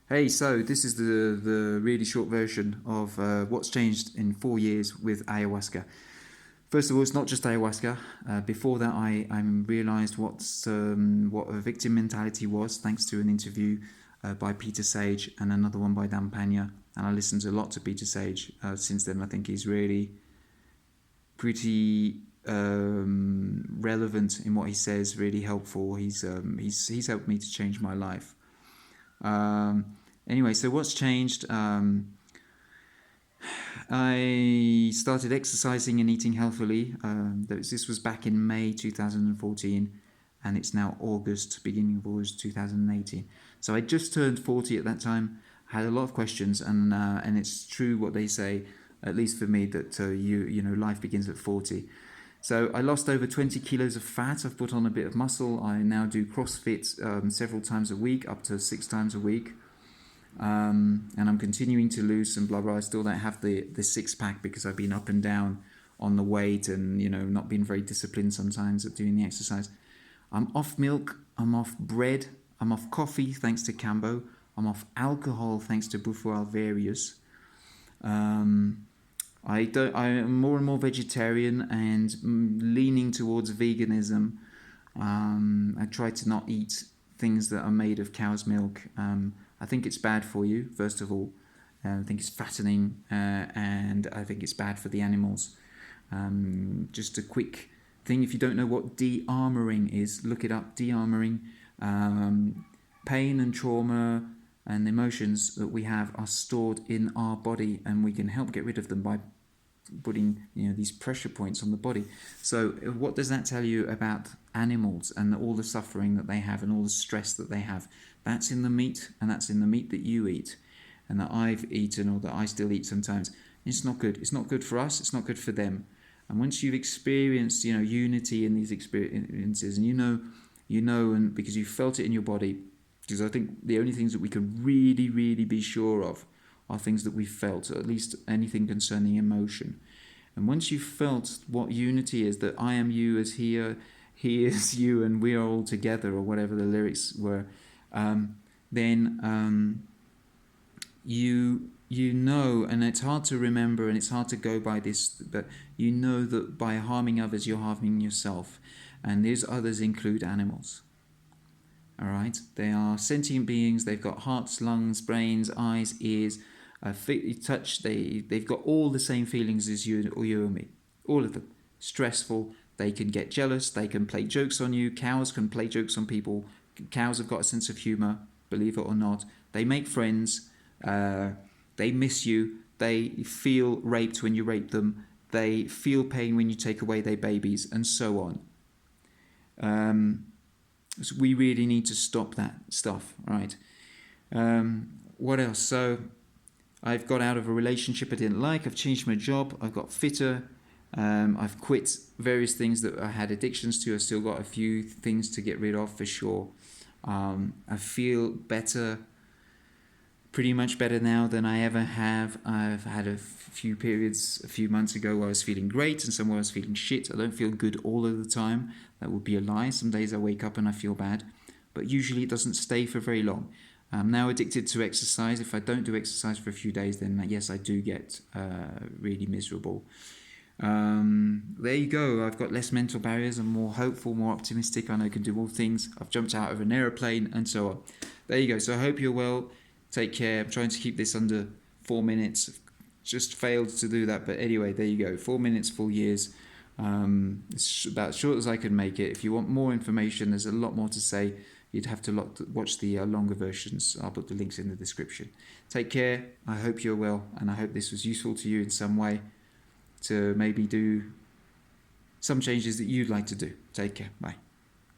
Hey, so this is the really short version of what's changed in 4 years with ayahuasca. First of all, it's not just ayahuasca. Before that, I realized what a victim mentality was, thanks to an interview by Peter Sage and another one by Dan Pena. And I listened a lot to Peter Sage since then. I think he's really pretty relevant in what he says, really helpful. He's helped me to change my life. Anyway, so what's changed? I started exercising and eating healthily. This was back in May 2014, and it's now August, beginning of August 2018. So I just turned 40 at that time. I had a lot of questions, and it's true what they say, at least for me, that life begins at 40. So I lost over 20 kilos of fat. I've put on a bit of muscle. I now do CrossFit several times a week, up to 6 times a week. And I'm continuing to lose some blah blah. I still don't have the six pack because I've been up and down on the weight and not been very disciplined sometimes at doing the exercise. I'm off milk. I'm off bread. I'm off coffee thanks to Cambo. I'm off alcohol thanks to Bufo alvarius. I am more and more vegetarian and leaning towards veganism. I try to not eat things that are made of cow's milk. I think it's bad for you, first of all. I think it's fattening, and I think it's bad for the animals. Just a quick thing, if you don't know what de-armoring is, look it up. De-armoring. Pain and trauma and emotions that we have are stored in our body, and we can help get rid of them by putting these pressure points on the body. So what does that tell you about animals and all the suffering that they have and all the stress that they have? That's in the meat, and that's in the meat that you eat and that I've eaten or that I still eat sometimes. It's not good. It's not good for us. It's not good for them. And once you've experienced unity in these experiences, and and because you felt it in your body, because I think the only things that we can really, really be sure of are things that we felt, or at least anything concerning emotion. And once you've felt what unity is, that I am you as he is you, and we are all together, or whatever the lyrics were, then you know, and it's hard to remember and it's hard to go by this, but you know that by harming others, you're harming yourself. And these others include animals. All right? They are sentient beings. They've got hearts, lungs, brains, eyes, ears, touch. They've got all the same feelings as you or me. All of them. Stressful. They can get jealous. They can play jokes on you. Cows can play jokes on people. Cows have got a sense of humor, believe it or not. They make friends. They miss you. They feel raped when you rape them. They feel pain when you take away their babies, and so on. So we really need to stop that stuff, right? What else? So I've got out of a relationship I didn't like. I've changed my job. I've got fitter. I've quit various things that I had addictions to. I've still got a few things to get rid of for sure. I feel better, pretty much better now than I ever have. I've had a few periods a few months ago where I was feeling great and some where I was feeling shit. I don't feel good all of the time. That would be a lie. Some days I wake up and I feel bad, but usually it doesn't stay for very long. I'm now addicted to exercise. If I don't do exercise for a few days, then yes, I do get really miserable. There you go. I've got less mental barriers. I'm more hopeful, more optimistic. I know I can do more things. I've jumped out of an aeroplane and so on. There you go. So I hope you're well. Take care. I'm trying to keep this under 4 minutes. Just failed to do that. But anyway, there you go. 4 minutes, 4 years. It's about as short as I can make it. If you want more information, there's a lot more to say. You'd have to watch the longer versions. I'll put the links in the description. Take care. I hope you're well, and I hope this was useful to you in some way to maybe do some changes that you'd like to do. Take care. Bye.